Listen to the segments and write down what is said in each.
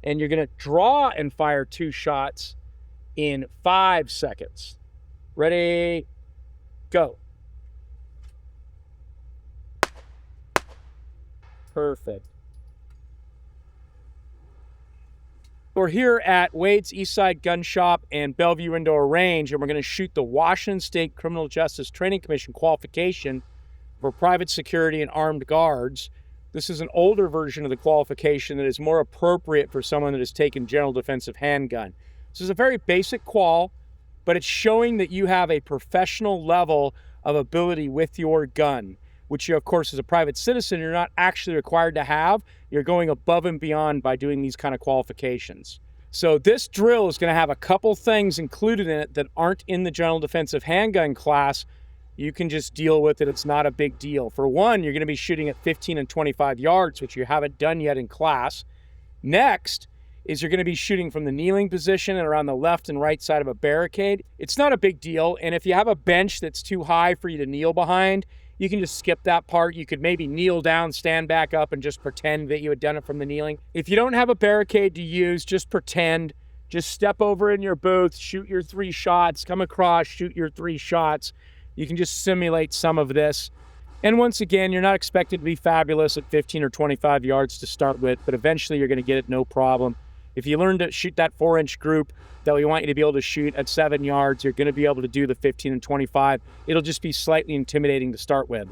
And you're going to draw and fire 2 shots in 5 seconds. Ready, go. Perfect. We're here at Wade's Eastside Gun Shop and Bellevue Indoor Range, and we're going to shoot the Washington State Criminal Justice Training Commission qualification for private security and armed guards. This is an older version of the qualification that is more appropriate for someone that has taken General Defensive Handgun. This is a very basic qual, but it's showing that you have a professional level of ability with your gun, which you, of course, as a private citizen, you're not actually required to have. You're going above and beyond by doing these kind of qualifications. So this drill is going to have a couple things included in it that aren't in the General Defensive Handgun class. You can just deal with it. It's not a big deal. For one, you're going to be shooting at 15 and 25 yards, which you haven't done yet in class. Next is you're going to be shooting from the kneeling position and around the left and right side of a barricade. It's not a big deal. And if you have a bench that's too high for you to kneel behind, you can just skip that part. You could maybe kneel down, stand back up, and just pretend that you had done it from the kneeling. If you don't have a barricade to use, just pretend. Just step over in your booth, shoot your 3 shots, come across, shoot your 3 shots. You can just simulate some of this. And once again, you're not expected to be fabulous at 15 or 25 yards to start with, but eventually you're going to get it no problem. If you learn to shoot that 4-inch group that we want you to be able to shoot at 7 yards, you're going to be able to do the 15 and 25. It'll just be slightly intimidating to start with.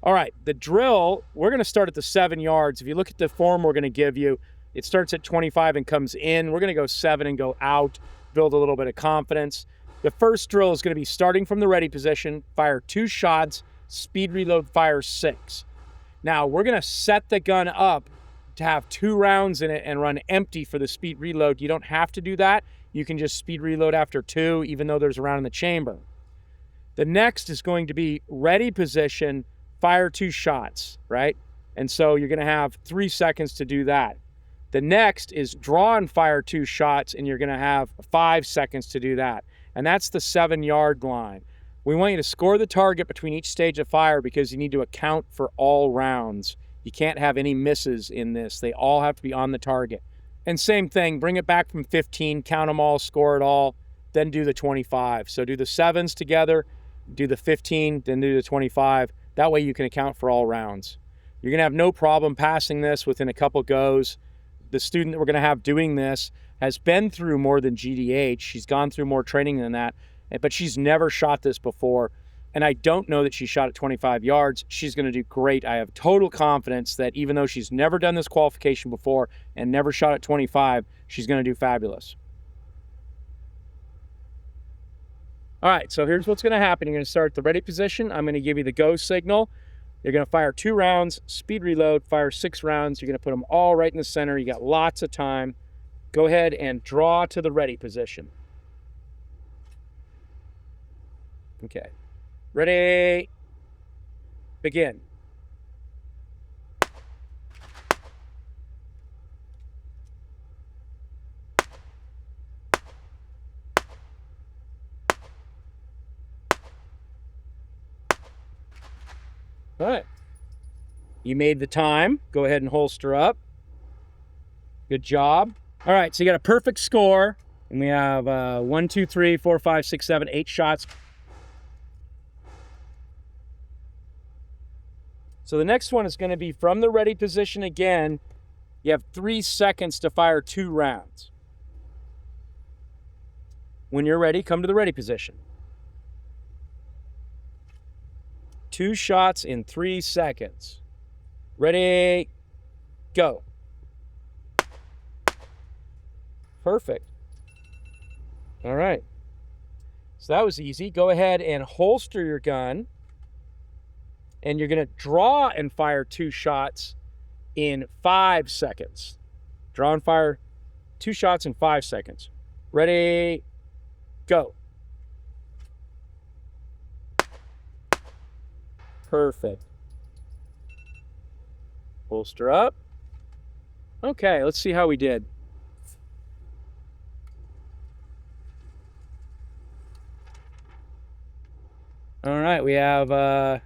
All right, the drill, we're going to start at the 7 yards. If you look at the form we're going to give you, it starts at 25 and comes in. We're going to go 7 and go out, build a little bit of confidence. The first drill is going to be starting from the ready position, fire 2 shots, speed reload, fire 6. Now, we're going to set the gun up to have 2 rounds in it and run empty for the speed reload. You don't have to do that. You can just speed reload after 2, even though there's a round in the chamber. The next is going to be ready position, fire 2 shots, right? And so you're going to have 3 seconds to do that. The next is draw and fire 2 shots, and you're going to have 5 seconds to do that. And that's the 7-yard line. We want you to score the target between each stage of fire because you need to account for all rounds. You can't have any misses in this. They all have to be on the target. And same thing, bring it back from 15, count them all, score it all, then do the 25. So do the 7s together, do the 15, then do the 25. That way you can account for all rounds. You're going to have no problem passing this within a couple goes. The student that we're going to have doing this has been through more than GDH. She's gone through more training than that, but she's never shot this before. And I don't know that she shot at 25 yards. She's going to do great. I have total confidence that even though she's never done this qualification before and never shot at 25, she's going to do fabulous. All right, so here's what's going to happen. You're going to start at the ready position. I'm going to give you the go signal. You're going to fire 2 rounds, speed reload, fire 6 rounds. You're going to put them all right in the center. You got lots of time. Go ahead and draw to the ready position. Okay. Ready, begin. All right. You made the time. Go ahead and holster up. Good job. All right, so you got a perfect score. And we have 1, 2, 3, 4, 5, 6, 7, 8 shots. So the next one is going to be from the ready position again. You have 3 seconds to fire 2 rounds. When you're ready, come to the ready position. 2 shots in 3 seconds. Ready, go. Perfect. All right. So that was easy. Go ahead and holster your gun. And you're going to draw and fire 2 shots in 5 seconds. Draw and fire 2 shots in 5 seconds. Ready, go. Perfect. Holster up. Okay, let's see how we did. All right, we have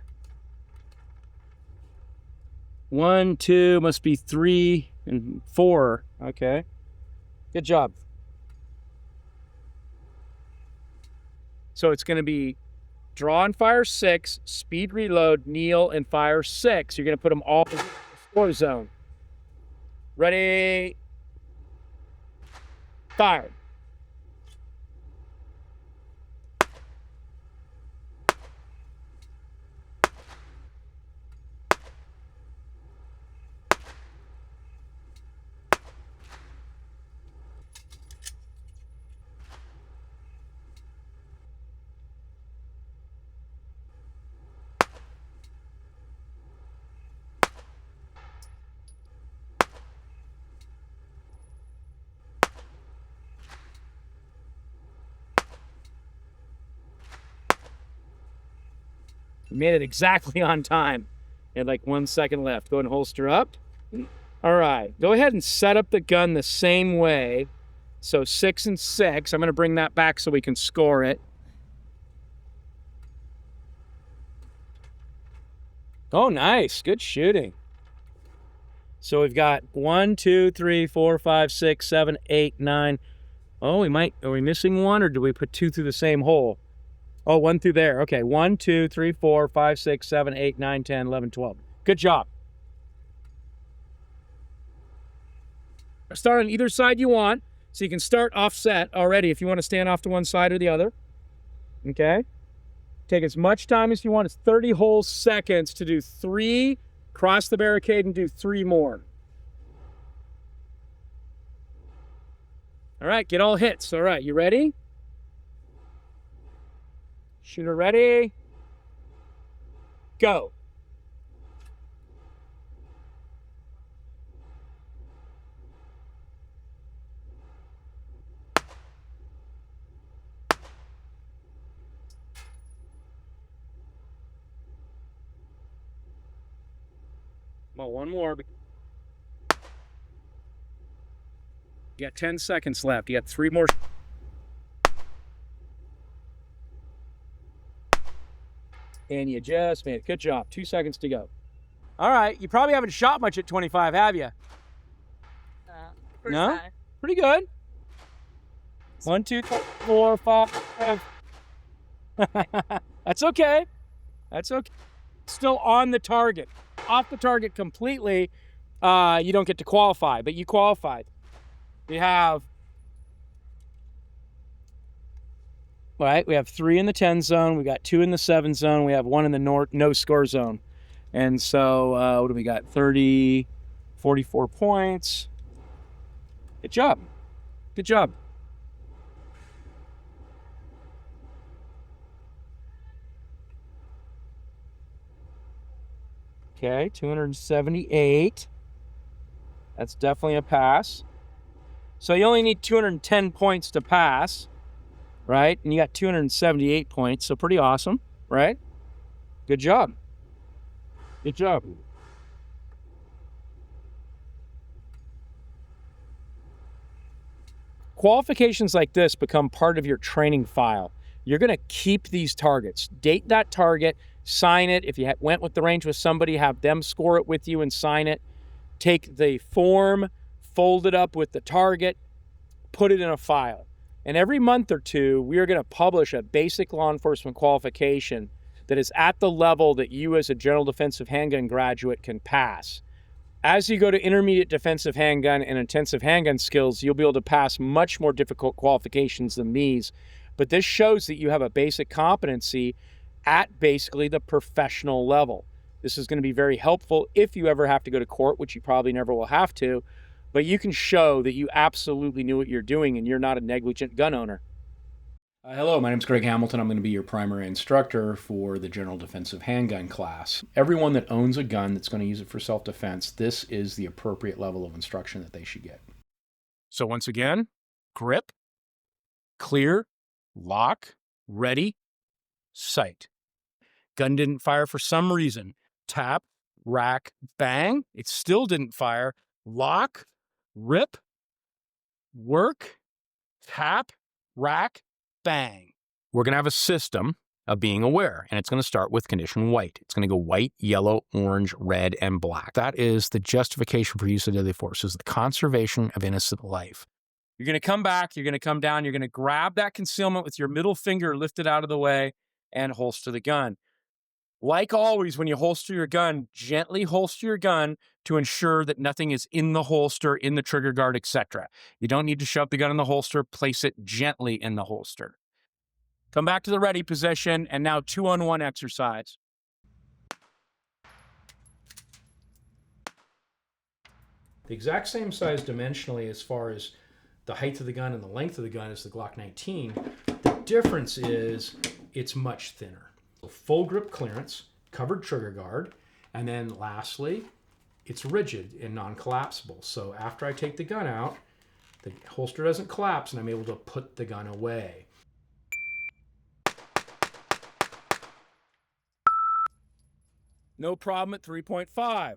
1, 2, must be 3 and 4. Okay. Good job. So it's going to be draw and fire 6, speed reload, kneel, and fire 6. You're going to put them all in the score zone. Ready? Fire. You made it exactly on time. You had like 1 second left. Go ahead and holster up. All right. Go ahead and set up the gun the same way. So 6 and 6. I'm going to bring that back so we can score it. Oh, nice. Good shooting. So we've got 1, 2, 3, 4, 5, 6, 7, 8, 9. Oh, are we missing one, or do we put 2 through the same hole? Oh, 1 through there. Okay, 1, 2, 3, 4, 5, 6, 7, 8, 9, 10, 11, 12. Good job. Start on either side you want, so you can start offset already if you want to stand off to one side or the other. Okay? Take as much time as you want. It's 30 whole seconds to do 3, cross the barricade, and do 3 more. All right, get all hits. All right, you ready? Shooter ready? Go. Well, one more. You got 10 seconds left. You got 3 more. And you just made it. Good job. 2 seconds to go. All right. You probably haven't shot much at 25, have you? No? Time. Pretty good. 1, 2, 3, 4, 5. That's okay. That's okay. Still on the target. Off the target completely, you don't get to qualify, but you qualified. We have, right, we have 3 in the 10 zone. We got 2 in the 7 zone. We have 1 in the no score zone. And so, what do we got? 30, 44 points. Good job. Good job. Okay, 278. That's definitely a pass. So you only need 210 points to pass, right? And you got 278 points, so pretty awesome, right? Good job. Good job. Qualifications like this become part of your training file. You're going to keep these targets. Date that target, sign it. If you went with the range with somebody, have them score it with you and sign it. Take the form, fold it up with the target, put it in a file. And every month or 2, we are going to publish a basic law enforcement qualification that is at the level that you as a General Defensive Handgun graduate can pass. As you go to intermediate defensive handgun and intensive handgun skills, you'll be able to pass much more difficult qualifications than these. But this shows that you have a basic competency at basically the professional level. This is going to be very helpful if you ever have to go to court, which you probably never will have to, but you can show that you absolutely knew what you're doing and you're not a negligent gun owner. Hello, my name is Greg Hamilton. I'm going to be your primary instructor for the General Defensive Handgun class. Everyone that owns a gun that's going to use it for self-defense, this is the appropriate level of instruction that they should get. So once again, grip, clear, lock, ready, sight. Gun didn't fire for some reason. Tap, rack, bang. It still didn't fire. Lock, rip, work, tap, rack, bang. We're going to have a system. of being aware. And it's going to start with condition white. It's going to go white, yellow, orange, red, and black. That is the justification for use of deadly force, is the conservation of innocent life. You're going to come back, you're going to come down, you're going to grab that concealment with your middle finger lifted out of the way and holster the gun. Like always, when you holster your gun, gently holster your gun to ensure that nothing is in the holster, in the trigger guard, etc. You don't need to shove the gun in the holster. Place it gently in the holster. Come back to the ready position, and now 2-on-1 exercise. The exact same size dimensionally as far as the height of the gun and the length of the gun as the Glock 19. The difference is it's much thinner. Full grip clearance, covered trigger guard, and then lastly, it's rigid and non-collapsible. So after I take the gun out, the holster doesn't collapse and I'm able to put the gun away. No problem at 3.5.